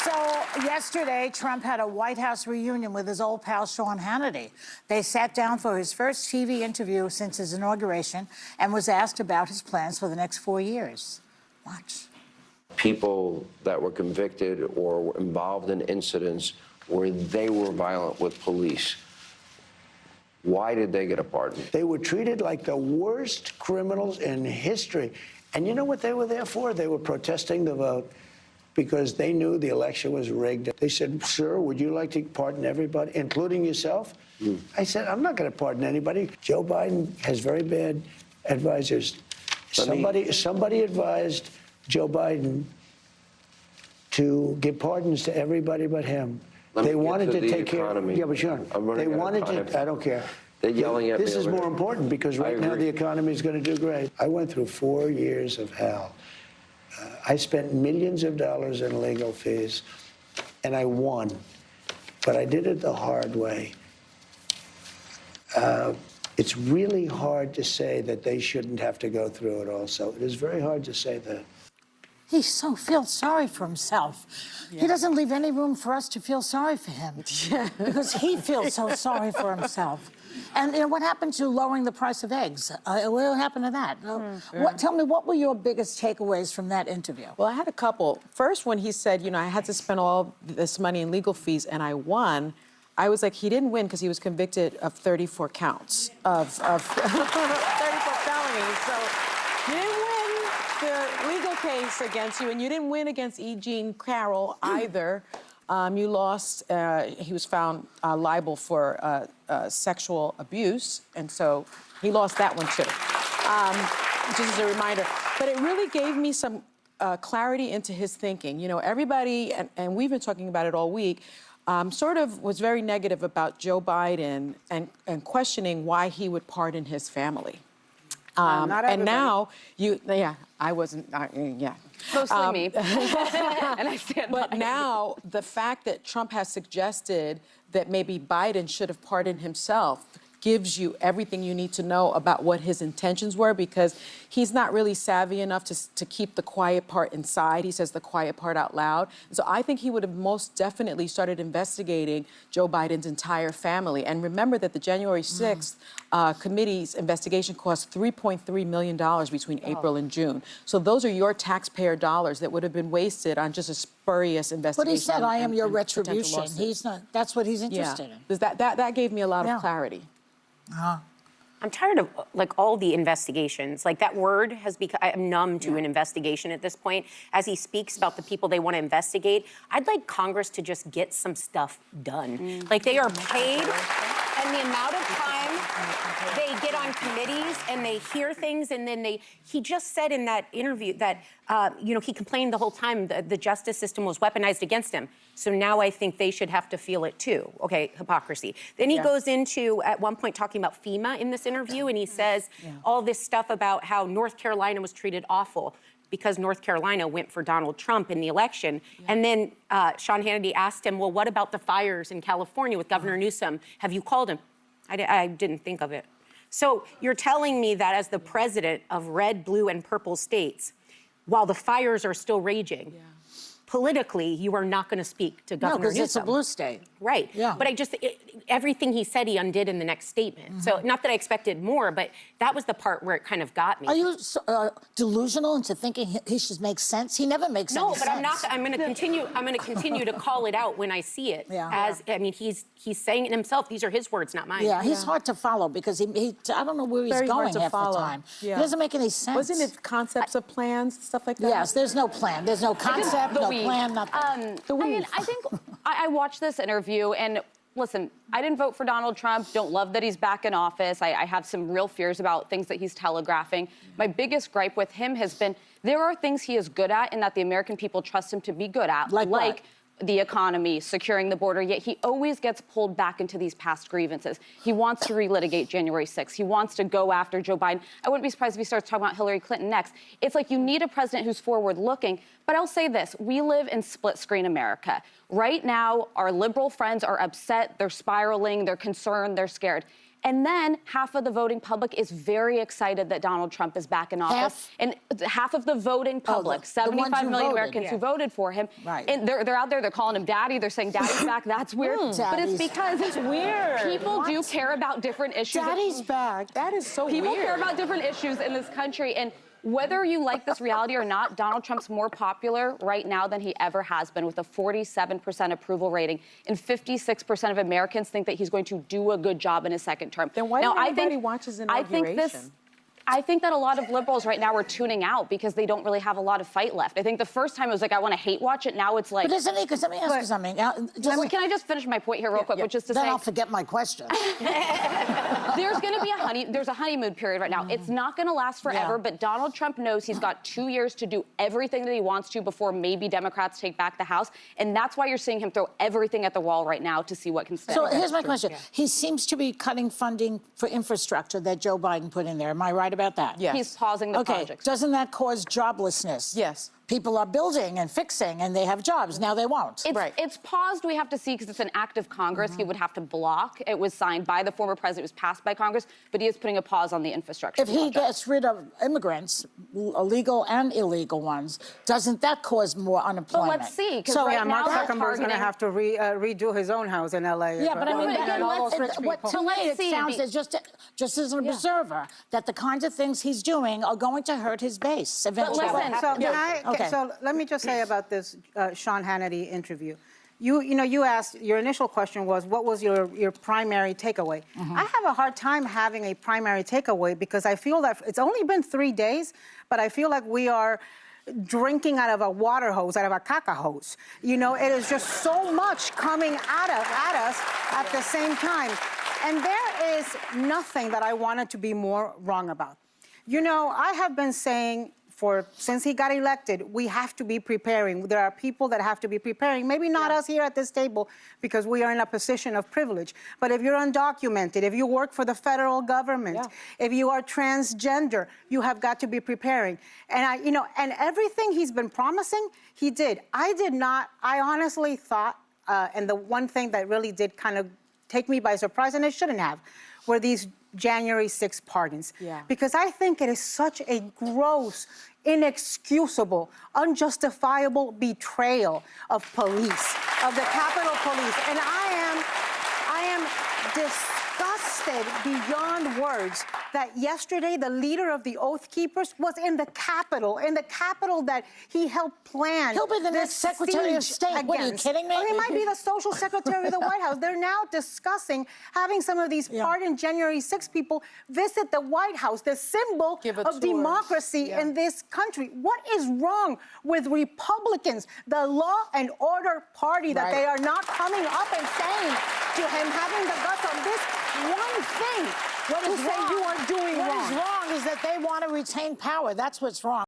So yesterday, Trump had a White House reunion with his old pal Sean Hannity. They sat down for his first TV interview since his inauguration and was asked about his plans for the next 4 years. Watch. People that were convicted or were involved in incidents where they were violent with police, why did they get a pardon? They were treated like the worst criminals in history. And you know what they were there for? They were protesting the vote because they knew the election was rigged. They said, sir, would you like to pardon everybody, including yourself? I said, I'm not going to pardon anybody. Joe Biden has very bad advisors. Somebody advised Joe Biden to give pardons to everybody but him. They wanted to take care of... Yeah, but Sean, they wanted to... I don't care. They're yelling at me. This is more important because right now the economy is going to do great. I went through 4 years of hell. I spent millions of dollars in legal fees, and I won. But I did it the hard way. It's really hard to say that they shouldn't have to go through it also. It is very hard to say that. He so feels sorry for himself. Yeah. He doesn't leave any room for us to feel sorry for him because he feels so sorry for himself. And you know, what happened to lowering the price of eggs? What happened to that? Tell me, what were your biggest takeaways from that interview? Well, I had a couple. First, when he said, you know, I had to spend all this money in legal fees and I won, I was like, he didn't win because he was convicted of 34 counts of 34 felonies. So you didn't win the legal case against you, and you didn't win against E. Jean Carroll either. You lost, he was found liable for sexual abuse, and so he lost that one too. Just as a reminder. But it really gave me some clarity into his thinking. You know, everybody, and we've been talking about it all week, sort of was very negative about Joe Biden and questioning why he would pardon his family. And now, I wasn't, yeah. Mostly me. And I stand by But now, the fact that Trump has suggested that maybe Biden should have pardoned himself gives you everything you need to know about what his intentions were, because he's not really savvy enough to keep the quiet part inside. He says the quiet part out loud. And so I think he would have most definitely started investigating Joe Biden's entire family. And remember that the January 6th committee's investigation cost $3.3 million between April and June. So those are your taxpayer dollars that would have been wasted on just a spurious investigation. But he said, I am your retribution. He's not, that's what he's interested in. That gave me a lot of clarity. I'm tired of, like, all the investigations. Like, that word has become, I'm numb to an investigation at this point. As he speaks about the people they want to investigate, I'd like Congress to just get some stuff done. Like, they are paid, and the amount of time they get on committees and they hear things, and then he just said in that interview that, you know, he complained the whole time the justice system was weaponized against him. So now I think they should have to feel it too. Okay, hypocrisy. Then he goes into, at one point, talking about FEMA in this interview, and he says all this stuff about how North Carolina was treated awful because North Carolina went for Donald Trump in the election. And then Sean Hannity asked him, well, what about the fires in California with Governor Newsom? Have you called him? I didn't think of it. So you're telling me that as the president of red, blue, and purple states, while the fires are still raging, politically, you are not going to speak to Governor Newsom. No, because it's a blue state. Right. Yeah. But everything he said, he undid in the next statement. So not that I expected more, but that was the part where it kind of got me. Are you delusional into thinking he should make sense? He never makes any sense. No, but I'm not. I'm going to continue. I'm going to continue to call it out when I see it. As I mean, he's saying it himself. These are his words, not mine. Yeah, he's hard to follow because he I don't know where he's going half the time. Yeah. It doesn't make any sense. Wasn't it concepts of plans, stuff like that? Yes, there's no plan. There's no concept, no plan, nothing. I think I watched this interview, and listen, I didn't vote for Donald Trump, don't love that he's back in office. I have some real fears about things that he's telegraphing. My biggest gripe with him has been there are things he is good at and that the American people trust him to be good at. Like the economy, securing the border, yet he always gets pulled back into these past grievances. He wants to relitigate January 6th. He wants to go after Joe Biden. I wouldn't be surprised if he starts talking about Hillary Clinton next. It's like you need a president who's forward-looking. But I'll say this, we live in split-screen America. Right now, our liberal friends are upset, they're spiraling, they're concerned, they're scared. And then half of the voting public is very excited that Donald Trump is back in office. And half of the voting public, the 75 ones who million voted, Americans who voted for him, Right. and they're out there, they're calling him daddy, they're saying daddy's back, that's weird. But it's Daddy's- because it's weird. People do care about different issues. Daddy's back. That is so People weird. care about different issues in this country, and whether you like this reality or not, Donald Trump's more popular right now than he ever has been, with a 47% approval rating, and 56% of Americans think that he's going to do a good job in his second term. Then why now, don't everybody watch his inauguration? I think that a lot of liberals right now are tuning out because they don't really have a lot of fight left. I think the first time it was like, I want to hate watch it. Now it's like. But isn't he? Because let me ask you something. Can I just finish my point here real quick, which is to Then say. I'll forget my question. There's going to be there's a honeymoon period right now. It's not going to last forever, but Donald Trump knows he's got 2 years to do everything that he wants to before maybe Democrats take back the House. And that's why you're seeing him throw everything at the wall right now to see what can stand. So here's my question. He seems to be cutting funding for infrastructure that Joe Biden put in there. Am I right about that? Yes. He's pausing the projects. Doesn't that cause joblessness? Yes. People are building and fixing, and they have jobs. Now they won't. It's paused, we have to see, because it's an act of Congress. He would have to block. It was signed by the former president. It was passed by Congress, but he is putting a pause on the infrastructure If he gets rid of immigrants, illegal and illegal ones, doesn't that cause more unemployment? But let's see, because So, right Yeah, now Mark they're Zuckerberg's going to targeting- have to redo his own house in L.A. Yeah, but I mean, again, all those rich what people. to me let's it see, sounds as just as an observer that the kinds of things he's doing are going to hurt his base eventually. listen, So, Okay. so let me just say about this Sean Hannity interview. You asked, your initial question was, what was your primary takeaway? I have a hard time having a primary takeaway because I feel that it's only been 3 days, but I feel like we are drinking out of a water hose, out of a caca hose. You know, it is just so much coming at us at the same time. And there is nothing that I wanted to be more wrong about. You know, I have been saying since he got elected, we have to be preparing. There are people that have to be preparing. Maybe not us here at this table because we are in a position of privilege. But if you're undocumented, if you work for the federal government, if you are transgender, you have got to be preparing. And and everything he's been promising, he did. I did not. I honestly thought, and the one thing that really did kind of take me by surprise, and it shouldn't have, were these January 6th pardons. Because I think it is such a gross, inexcusable, unjustifiable betrayal of police, of the Capitol Police. And I am disgusted beyond words that yesterday the leader of the Oath Keepers was in the Capitol that he helped plan. He'll be the next this Secretary of siege State. What, are you against. kidding me? Or he might be the social secretary of the White House. They're now discussing having some of these pardoned January 6 people visit the White House, the symbol of democracy in this country. What is wrong with Republicans, the law and order party, that they are not coming up and saying to him, having the guts on this one thing, What is to say wrong? you are doing What wrong? is wrong is that they want to retain power. That's what's wrong.